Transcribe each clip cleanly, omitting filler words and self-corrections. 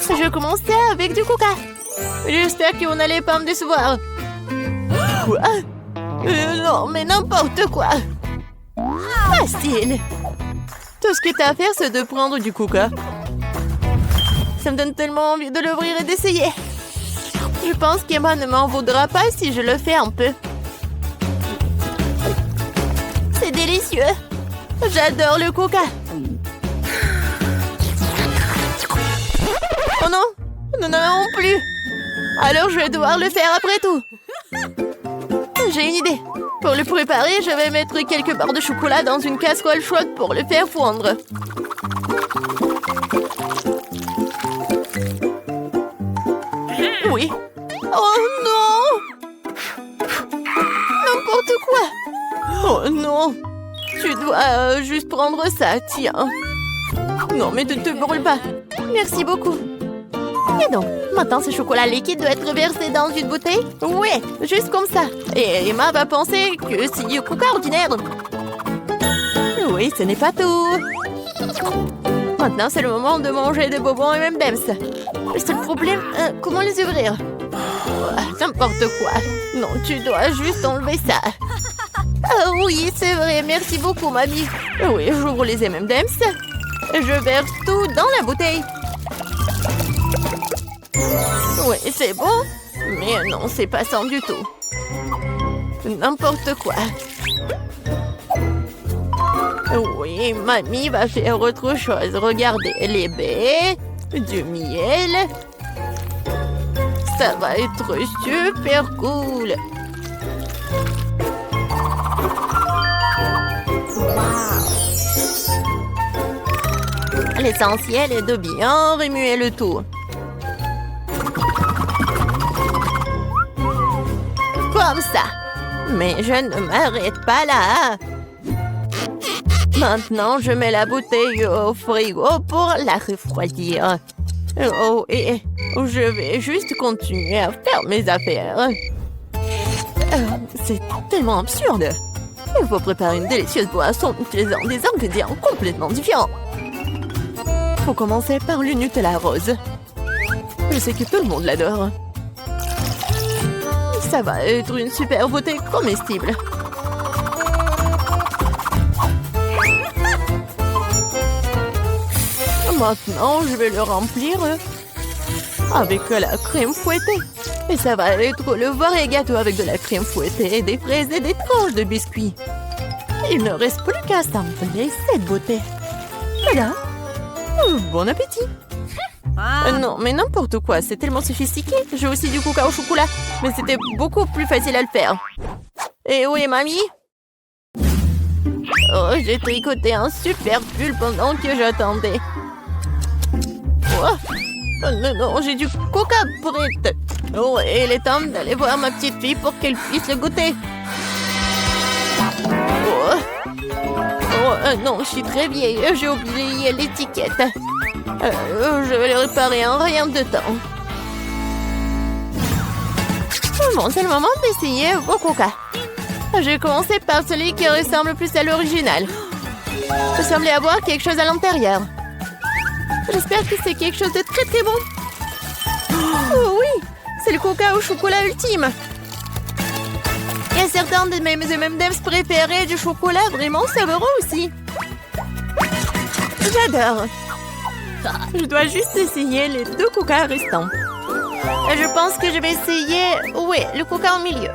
Je commençais avec du coca. J'espère que vous n'allez pas me décevoir. Quoi? Non, mais n'importe quoi. Facile. Tout ce que t'as à faire, c'est de prendre du coca. Ça me donne tellement envie de l'ouvrir et d'essayer. Je pense qu'Emma ne m'en voudra pas si je le fais un peu. C'est délicieux. J'adore le coca. Oh non, nous n'en avons plus. Alors je vais devoir le faire après tout. J'ai une idée. Pour le préparer, je vais mettre quelques barres de chocolat dans une casserole chaude pour le faire fondre. Oui. Oh non! N'importe quoi! Oh non! Tu dois juste prendre ça, tiens. Non, mais ne te brûle pas. Merci beaucoup. Et donc, maintenant ce chocolat liquide doit être versé dans une bouteille? Oui, juste comme ça. Et Emma va penser que c'est du coca ordinaire. Oui, ce n'est pas tout. Maintenant, c'est le moment de manger des bonbons et même M&M's. Le seul problème, comment les ouvrir? N'importe quoi. Non, tu dois juste enlever ça. Ah oui, c'est vrai, merci beaucoup, mamie. Oui, j'ouvre les M&M's. Je verse tout dans la bouteille. Oui, c'est bon. Mais non, c'est pas ça du tout. N'importe quoi. Oui, mamie va faire autre chose. Regardez, les baies, du miel. Ça va être super cool. L'essentiel est de bien remuer le tout. Comme ça. Mais je ne m'arrête pas là. Maintenant, je mets la bouteille au frigo pour la refroidir. Oh, et je vais juste continuer à faire mes affaires. C'est tellement absurde. Il faut préparer une délicieuse boisson en utilisant des ingrédients complètement différents. Faut commencer par le Nutella rose. Je sais que tout le monde l'adore. Ça va être une super bouteille comestible. Maintenant, je vais le remplir avec la crème fouettée. Et ça va être le vrai gâteau avec de la crème fouettée, des fraises et des tranches de biscuits. Il ne reste plus qu'à sampler cette beauté. Voilà. Bon appétit. Non, mais n'importe quoi, c'est tellement sophistiqué. J'ai aussi du coca au chocolat, mais c'était beaucoup plus facile à le faire. Et où est mamie? Oh, j'ai tricoté un super pull pendant que j'attendais. Oh, non, j'ai du coca prêt. Oh, et il est temps d'aller voir ma petite fille pour qu'elle puisse le goûter. Non, je suis très vieille. J'ai oublié l'étiquette. Je vais le réparer en rien de temps. Bon, c'est le moment d'essayer vos coca. J'ai commencé par celui qui ressemble plus à l'original. Je semblais avoir quelque chose à l'intérieur. J'espère que c'est quelque chose de très très bon. Oh oui, c'est le coca au chocolat ultime. Il y a certains de mes M&M's préférés du chocolat vraiment savoureux aussi. J'adore. Je dois juste essayer les 2 coca restants. Je pense que je vais essayer... Oui, le coca au milieu.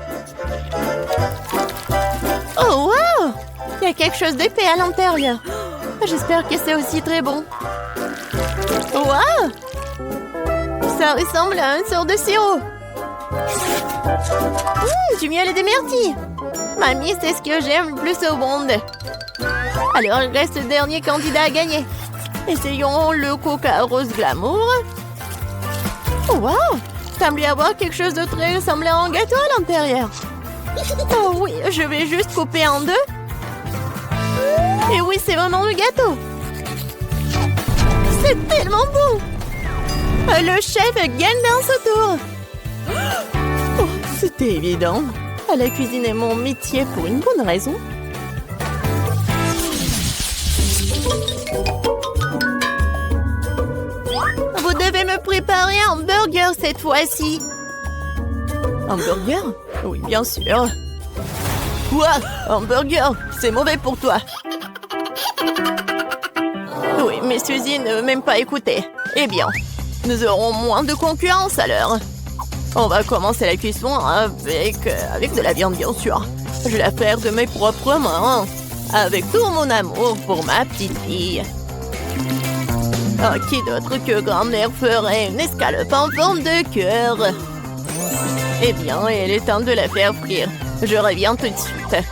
Oh, wow! Il y a quelque chose d'épais à l'intérieur. J'espère que c'est aussi très bon. Wow! Ça ressemble à une sorte de sirop. Du miel et des myrtilles. Mamie, c'est ce que j'aime le plus au monde. Alors, il reste le dernier candidat à gagner. Essayons le coca rose glamour. Oh, wow! Il semble y avoir quelque chose de très ressemblant à un gâteau à l'intérieur. Oh oui, je vais juste couper en 2. Et oui, c'est vraiment le gâteau. C'est tellement bon. Le chef gagne dans ce tour. Oh, c'était évident. La cuisine est mon métier pour une bonne raison. Vous Vous devez me préparer un burger cette fois-ci. Un burger? Oui, bien sûr. Quoi? Un burger? C'est mauvais pour toi. Oui, mais Suzy ne veut même pas écouter. Eh bien, nous aurons moins de concurrence alors. On va commencer la cuisson avec de la viande, bien sûr. Je vais la faire de mes propres mains, avec tout mon amour pour ma petite fille. Oh, qui d'autre que grand-mère ferait une escalope en forme de cœur? Eh bien, il est temps de la faire frire. Je reviens tout de suite.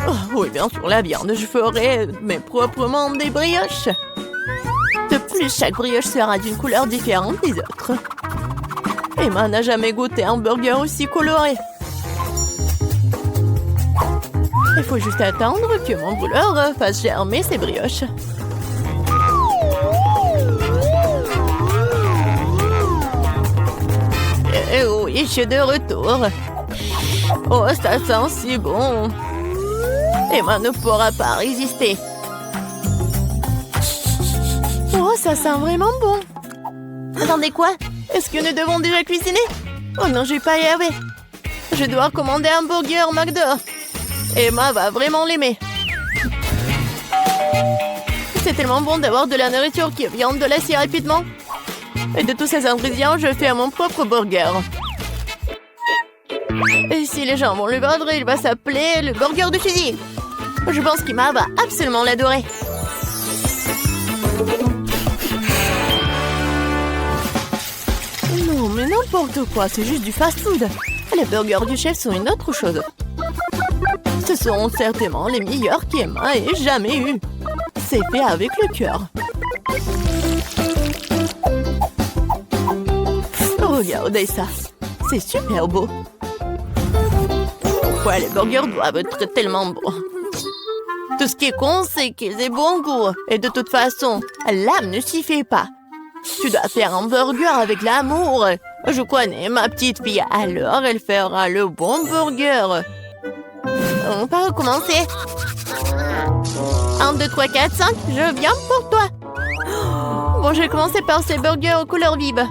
Oh, oui, bien sûr, la viande. Je ferai mes propres mains des brioches. De plus, chaque brioche sera d'une couleur différente des autres. Emma n'a jamais goûté un burger aussi coloré. Il faut juste attendre que mon brûleur fasse germer ses brioches. Et oui, je suis de retour. Oh, ça sent si bon. Emma ne pourra pas résister. Oh, ça sent vraiment bon. Attendez, quoi? Est-ce que nous devons déjà cuisiner? Oh non, je vais pas y arriver. Je dois commander un burger McDo. Emma va vraiment l'aimer. C'est tellement bon d'avoir de la nourriture qui vient de là si rapidement. Et de tous ces ingrédients, je fais mon propre burger. Et si les gens vont le vendre, il va s'appeler le burger de Suzy. Je pense qu'Emma va absolument l'adorer. Non, mais n'importe quoi, c'est juste du fast-food. Les burgers du chef sont une autre chose. Ce seront certainement les meilleurs qu'Emma ait jamais eu. C'est fait avec le cœur. Regardez ça. C'est super beau. Pourquoi les burgers doivent être tellement beaux? Tout ce qui est con, c'est qu'ils aient bon goût. Et de toute façon, l'âme ne s'y fait pas. Tu dois faire un burger avec l'amour. Je connais ma petite fille, alors elle fera le bon burger. On va recommencer. 1, 2, 3, 4, 5, je viens pour toi. Bon, je vais commencer par ces burgers aux couleurs vives.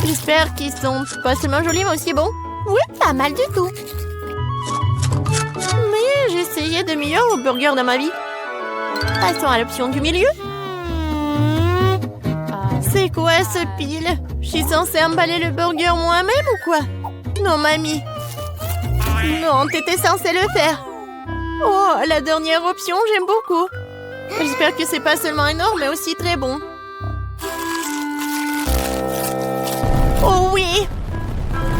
J'espère qu'ils sont pas seulement jolis, mais aussi bons. Oui, pas mal du tout. Mais j'ai essayé de meilleurs burgers dans ma vie. Passons à l'option du milieu. C'est quoi ce pile? Je suis censée emballer le burger moi-même ou quoi? Non, mamie. Non, t'étais censée le faire. Oh, la dernière option, j'aime beaucoup. J'espère que c'est pas seulement énorme, mais aussi très bon. Oh oui!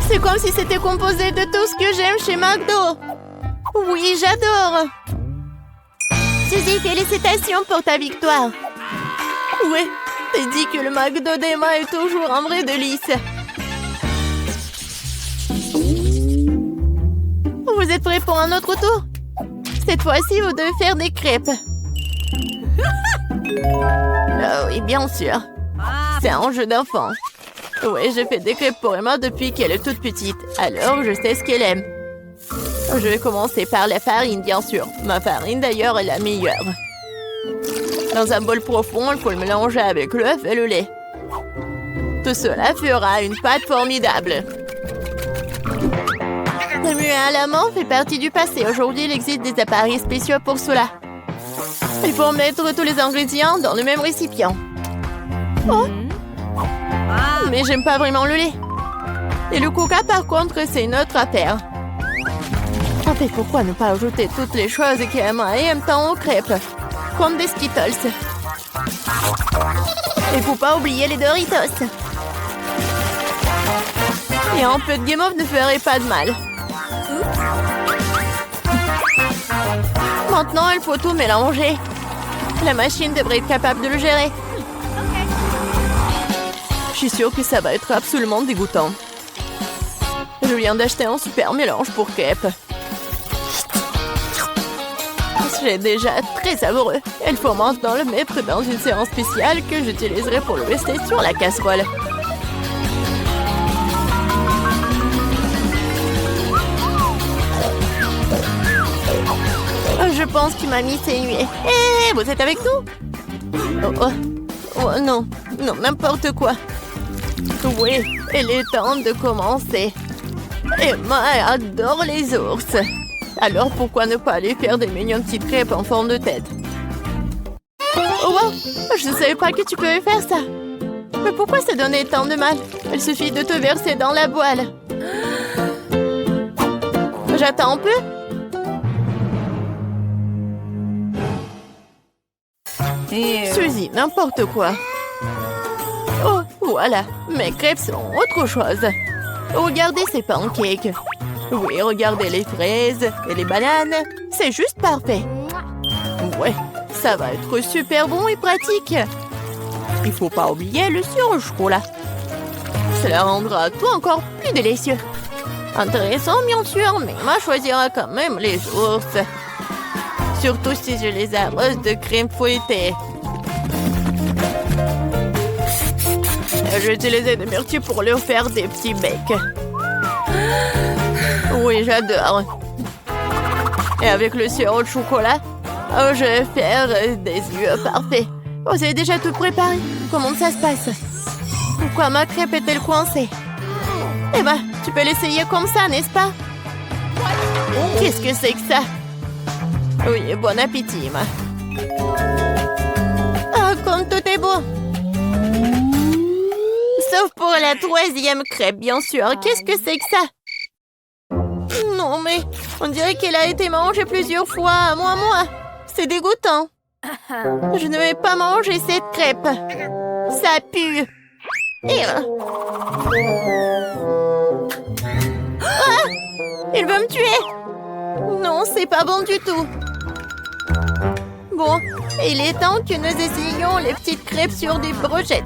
C'est comme si c'était composé de tout ce que j'aime chez McDo. Oui, j'adore. Suzy, félicitations pour ta victoire. Oui, t'as dit que le McDo d'Emma est toujours un vrai délice. Vous êtes prêts pour un autre tour? Cette fois-ci, vous devez faire des crêpes. Oh oui, bien sûr. C'est un jeu d'enfant. Oui, je fais des crêpes pour Emma depuis qu'elle est toute petite. Alors, je sais ce qu'elle aime. Je vais commencer par la farine, bien sûr. Ma farine, d'ailleurs, est la meilleure. Dans un bol profond, il faut le mélanger avec l'œuf et le lait. Tout cela fera une pâte formidable. Remuer à la main fait partie du passé. Aujourd'hui, il existe des appareils spéciaux pour cela. Il faut mettre tous les ingrédients dans le même récipient. Oh! Mais j'aime pas vraiment le lait. Et le coca, par contre, c'est une autre affaire. En fait, pourquoi ne pas ajouter toutes les choses qu'Emma aime tant aux crêpes? Comme des Skittles. Et faut pas oublier les Doritos. Et un peu de guimauve ne ferait pas de mal. Maintenant, il faut tout mélanger. La machine devrait être capable de le gérer. Je suis sûre que ça va être absolument dégoûtant. Je viens d'acheter un super mélange pour crêpes. C'est déjà très savoureux. Il faut maintenant le mettre dans une séance spéciale que j'utiliserai pour le rester sur la casserole. Je pense que mamie s'est nuée. Hé, vous êtes avec nous? Oh, oh. Oh non, non, n'importe quoi. Oui, il est temps de commencer. Emma adore les ours. Alors pourquoi ne pas lui faire des mignonnes petites crêpes en forme de tête? Oh wow, je ne savais pas que tu pouvais faire ça. Mais pourquoi se donner tant de mal? Il suffit de te verser dans la boîle. J'attends un peu. Suzy, n'importe quoi. Oh, voilà, mes crêpes sont autre chose. Regardez ces pancakes. Oui, regardez les fraises et les bananes. C'est juste parfait. Ouais, ça va être super bon et pratique. Il faut pas oublier le sirop au chocolat. Cela rendra tout encore plus délicieux. Intéressant, bien sûr, mais Emma choisira quand même les ours. Surtout si je les arrose de crème fouettée. J'ai utilisé des myrtilles pour leur faire des petits becs. Oui, j'adore. Et avec le sirop de chocolat, je vais faire des yeux parfaits. Oh, c'est déjà tout préparé. Comment ça se passe? Pourquoi ma crêpe est-elle coincée? Eh ben, tu peux l'essayer comme ça, n'est-ce pas? Qu'est-ce que c'est que ça? Oui, bon appétit, Emma. Ah, comme tout est beau. Sauf pour la 3e crêpe, bien sûr. Qu'est-ce que c'est que ça? Non, mais on dirait qu'elle a été mangée plusieurs fois. Moi. C'est dégoûtant. Je ne vais pas manger cette crêpe. Ça pue. Ah! Il veut me tuer. Non, c'est pas bon du tout. Bon, il est temps que nous essayions les petites crêpes sur des brochettes.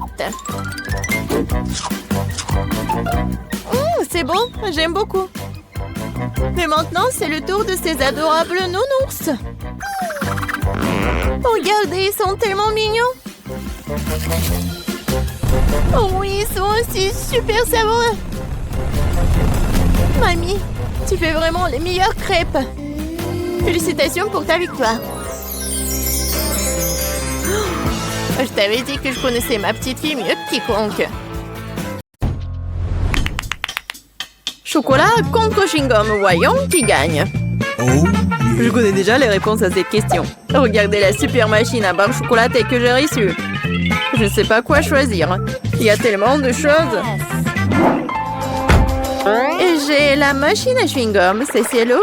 C'est bon, j'aime beaucoup. Mais maintenant, c'est le tour de ces adorables nounours. Regardez, ils sont tellement mignons. Oh oui, ils sont aussi super savoureux. Mamie, tu fais vraiment les meilleures crêpes. Félicitations pour ta victoire. Oh, je t'avais dit que je connaissais ma petite fille mieux que quiconque. Chocolat contre chewing-gum, voyons qui gagne. Je connais déjà les réponses à cette question. Regardez la super machine à barre chocolatée que j'ai reçue. Je ne sais pas quoi choisir. Il y a tellement de choses. Et j'ai la machine à chewing-gum, c'est lourd.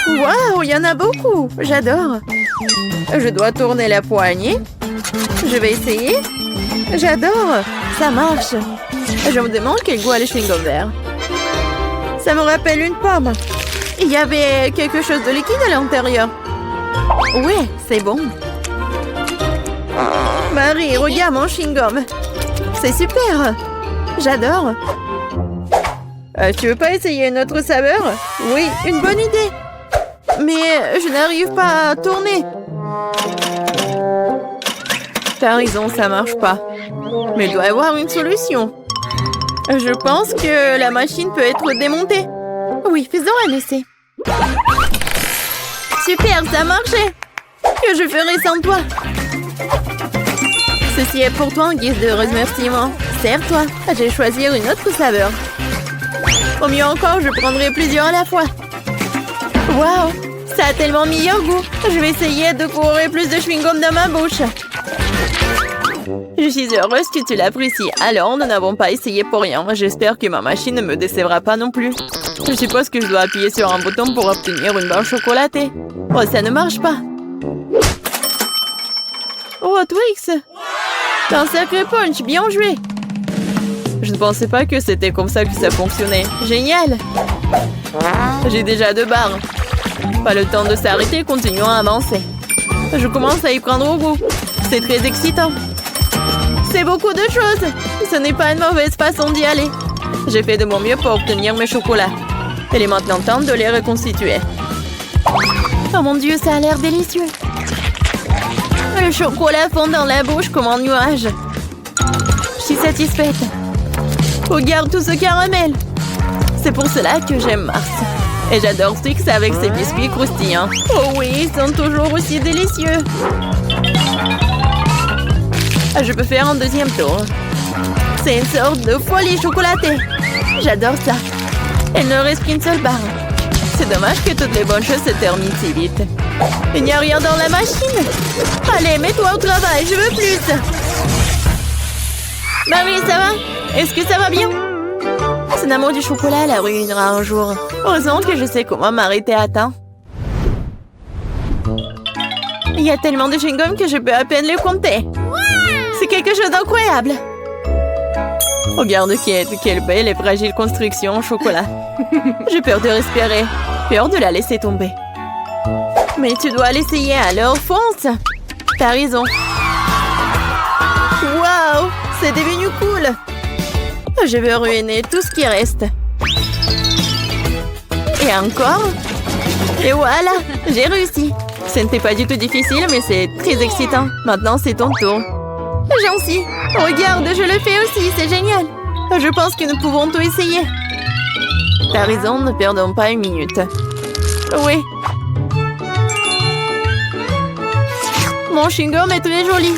Waouh, il y en a beaucoup. J'adore. Je dois tourner la poignée. Je vais essayer. J'adore. Ça marche. Je me demande quel goût a le chewing-gum vert. Ça me rappelle une pomme. Il y avait quelque chose de liquide à l'intérieur. Ouais, c'est bon. Marie, regarde mon chewing-gum. C'est super. J'adore. Tu veux pas essayer une autre saveur? Oui, une bonne idée. Mais je n'arrive pas à tourner. T'as raison, ça marche pas. Mais il doit y avoir une solution. Je pense que la machine peut être démontée. Oui, faisons un essai. Super, ça a marché. Que je ferai sans toi? Ceci est pour toi en guise de remerciement. Serre-toi. Je vais choisir une autre saveur. Au mieux encore, je prendrai plusieurs à la fois. Waouh, ça a tellement meilleur goût. Je vais essayer de courir plus de chewing-gum dans ma bouche. Je suis heureuse que tu l'apprécies. Alors, nous n'avons pas essayé pour rien. J'espère que ma machine ne me décevra pas non plus. Je suppose que je dois appuyer sur un bouton pour obtenir une barre chocolatée. Oh, ça ne marche pas. Oh, Twix! T'as un sacré punch, bien joué! Je ne pensais pas que c'était comme ça que ça fonctionnait. Génial! J'ai déjà 2 barres. Pas le temps de s'arrêter, continuons à avancer. Je commence à y prendre au goût. C'est très excitant. C'est beaucoup de choses. Ce n'est pas une mauvaise façon d'y aller. J'ai fait de mon mieux pour obtenir mes chocolats. Il est maintenant temps de les reconstituer. Oh mon Dieu, ça a l'air délicieux. Le chocolat fond dans la bouche comme un nuage. Je suis satisfaite. Regarde tout ce caramel. C'est pour cela que j'aime Mars. Et j'adore Twix avec ses biscuits croustillants. Oh oui, ils sont toujours aussi délicieux. Je peux faire un deuxième tour. C'est une sorte de folie chocolatée. J'adore ça. Il ne reste qu'une seule barre. C'est dommage que toutes les bonnes choses se terminent si vite. Il n'y a rien dans la machine. Allez, mets-toi au travail, je veux plus. Marie, ça va? Est-ce que ça va bien? Son amour du chocolat la ruinera un jour. Heureusement que je sais comment m'arrêter à temps. Il y a tellement de chewing-gum que je peux à peine les compter. C'est quelque chose d'incroyable. Regarde quelle belle et fragile construction en chocolat. J'ai peur de respirer. Peur de la laisser tomber. Mais tu dois l'essayer, alors fonce. T'as raison. Waouh, c'est devenu cool. Je veux ruiner tout ce qui reste. Et encore. Et voilà, j'ai réussi. Ce n'était pas du tout difficile, mais c'est très excitant. Maintenant, c'est ton tour. Gentil. Regarde, je le fais aussi, c'est génial. Je pense que nous pouvons tout essayer. T'as raison, ne perdons pas une minute. Oui. Mon chewing-gum est très joli.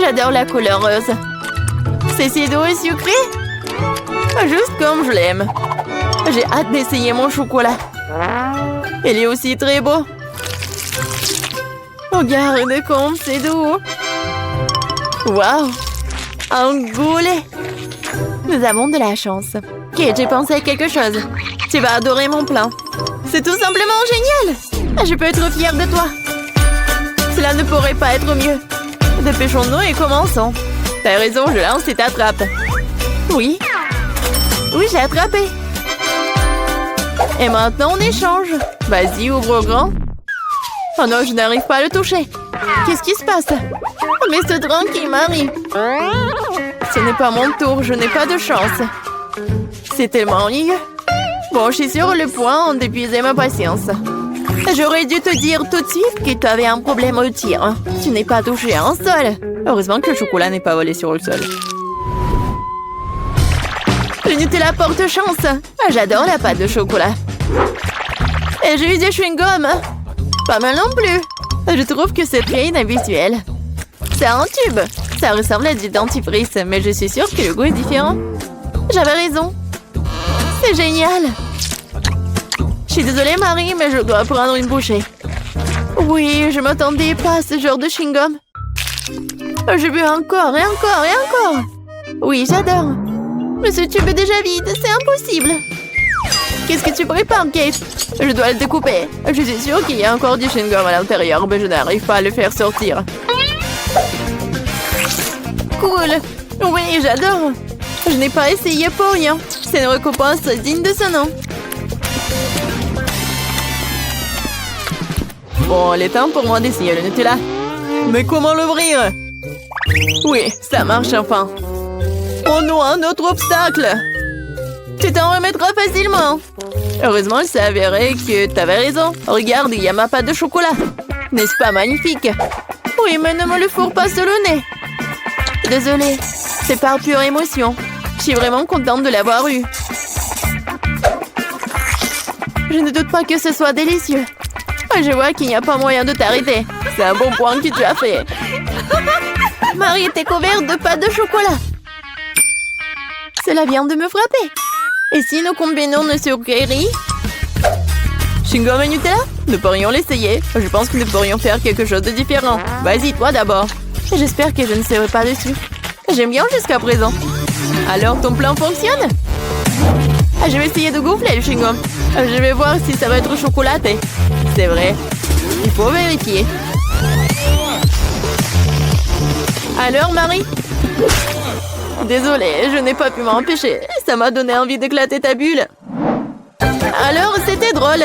J'adore la couleur rose. C'est si doux et sucré. Juste comme je l'aime. J'ai hâte d'essayer mon chocolat. Il est aussi très beau. Regarde comme c'est doux. Waouh! Un goulet! Nous avons de la chance. Ok, j'ai pensé à quelque chose. Tu vas adorer mon plan. C'est tout simplement génial! Je peux être fière de toi. Cela ne pourrait pas être mieux. Dépêchons-nous et commençons. T'as raison, je lance et t'attrape. Oui. Oui, j'ai attrapé. Et maintenant, on échange. Vas-y, ouvre grand. Oh non, je n'arrive pas à le toucher. Qu'est-ce qui se passe? Mais c'est tranquille, Marie. Ce n'est pas mon tour, je n'ai pas de chance. C'est tellement ennuyeux. Bon, je suis sur le point d'épuiser ma patience. J'aurais dû te dire tout de suite que tu avais un problème au tir. Tu n'es pas touché à un sol. Heureusement que le chocolat n'est pas volé sur le sol. Le Nutella porte chance. J'adore la pâte de chocolat. Et j'ai eu des chewing-gums. Pas mal non plus. Je trouve que c'est très inhabituel. C'est un tube. Ça ressemble à du dentifrice, mais je suis sûre que le goût est différent. J'avais raison. C'est génial. Je suis désolée, Marie, mais je dois prendre une bouchée. Oui, je m'attendais pas à ce genre de chewing-gum. Je veux encore et encore et encore. Oui, j'adore. Mais ce tube est déjà vide, c'est impossible. Qu'est-ce que tu prépares, Kate? Je dois le découper. Je suis sûre qu'il y a encore du chewing-gum à l'intérieur, mais je n'arrive pas à le faire sortir. Cool. Oui, j'adore. Je n'ai pas essayé pour rien. C'est une récompense digne de ce nom. Bon, il est temps pour moi d'essayer le Nutella. Mais comment l'ouvrir? Oui, ça marche enfin. Oh non, un autre obstacle. Tu t'en remettras facilement. Heureusement, il s'est avéré que tu avais raison. Regarde, il y a ma pâte de chocolat. N'est-ce pas magnifique? Oui, mais ne me le fourre pas sur le nez. Désolée, c'est par pure émotion. Je suis vraiment contente de l'avoir eu. Je ne doute pas que ce soit délicieux. Je vois qu'il n'y a pas moyen de t'arrêter. C'est un bon point que tu as fait. Marie était couverte de pâte de chocolat. Cela vient de me frapper. Et si nous combinons nos sucreries? Chewing-gum et Nutella? Nous pourrions l'essayer. Je pense que nous pourrions faire quelque chose de différent. Vas-y, toi d'abord. J'espère que je ne serai pas dessus. J'aime bien jusqu'à présent. Alors, ton plan fonctionne? Je vais essayer de gonfler le chewing-gum. Je vais voir si ça va être chocolaté. C'est vrai. Il faut vérifier. Alors, Marie? Désolée, je n'ai pas pu m'empêcher. Ça m'a donné envie d'éclater ta bulle. Alors, c'était drôle.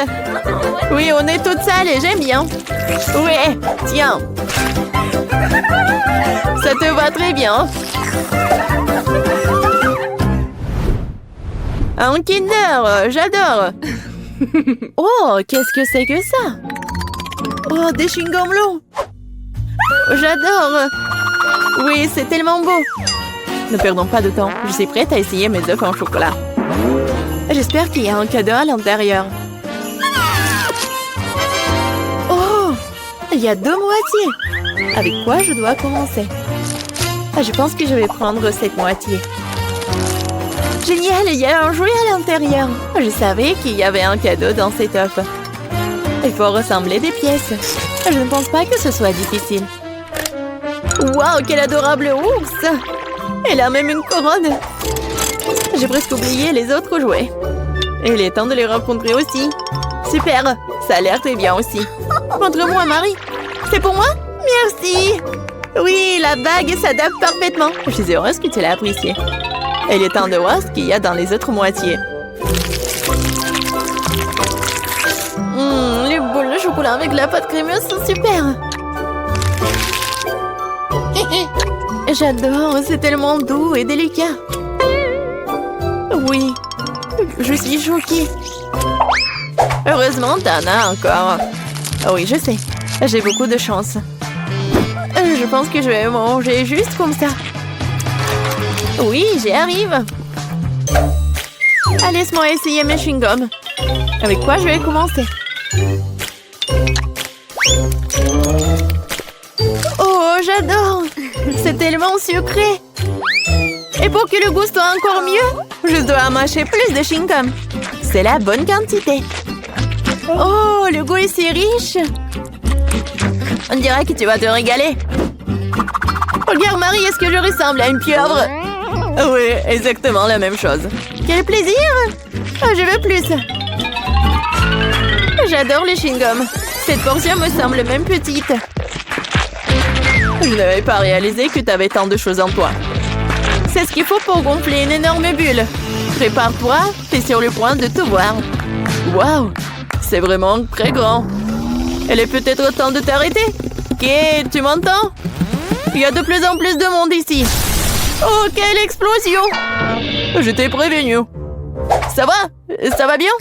Oui, on est toutes sales et j'aime bien. Ouais, tiens. Ça te va très bien. Un Kinder, j'adore. Oh, qu'est-ce que c'est que ça? Oh, des chewing-gums longs. J'adore. Oui, c'est tellement beau. Ne perdons pas de temps. Je suis prête à essayer mes œufs en chocolat. J'espère qu'il y a un cadeau à l'intérieur. Oh, il y a 2 moitiés. Avec quoi je dois commencer? Je pense que je vais prendre cette moitié. Génial, il y a un jouet à l'intérieur. Je savais qu'il y avait un cadeau dans cette offre. Il faut ressembler des pièces. Je ne pense pas que ce soit difficile. Waouh, quel adorable ours! Elle a même une couronne. J'ai presque oublié les autres jouets. Il est temps de les rencontrer aussi. Super, ça a l'air très bien aussi. Montre-moi, Marie. C'est pour moi? Merci. Oui, la bague s'adapte parfaitement. Je suis heureuse que tu l'as appréciée. Il est temps de voir ce qu'il y a dans les autres moitiés. Les boules de chocolat avec la pâte crémeuse sont super. J'adore, c'est tellement doux et délicat. Oui, je suis choquée. Heureusement, t'en as encore. Oui, je sais. J'ai beaucoup de chance. Je pense que je vais manger juste comme ça. Oui, j'y arrive. Ah, laisse-moi essayer mes chewing-gums. Avec quoi je vais commencer? Oh, j'adore! C'est tellement sucré! Et pour que le goût soit encore mieux, je dois mâcher plus de chewing-gum. C'est la bonne quantité. Oh, le goût est si riche! On dirait que tu vas te régaler. Regarde, Marie, est-ce que je ressemble à une pieuvre? Oui, exactement la même chose. Quel plaisir! Oh, je veux plus. J'adore les chewing-gums. Cette portion me semble même petite. Je n'avais pas réalisé que tu avais tant de choses en toi. C'est ce qu'il faut pour gonfler une énorme bulle. Prépare-toi, t'es sur le point de tout voir. Waouh! C'est vraiment très grand. Il est peut-être temps de t'arrêter. Ok, tu m'entends? Il y a de plus en plus de monde ici. Oh, quelle explosion! Je t'ai prévenu. Ça va? Ça va bien?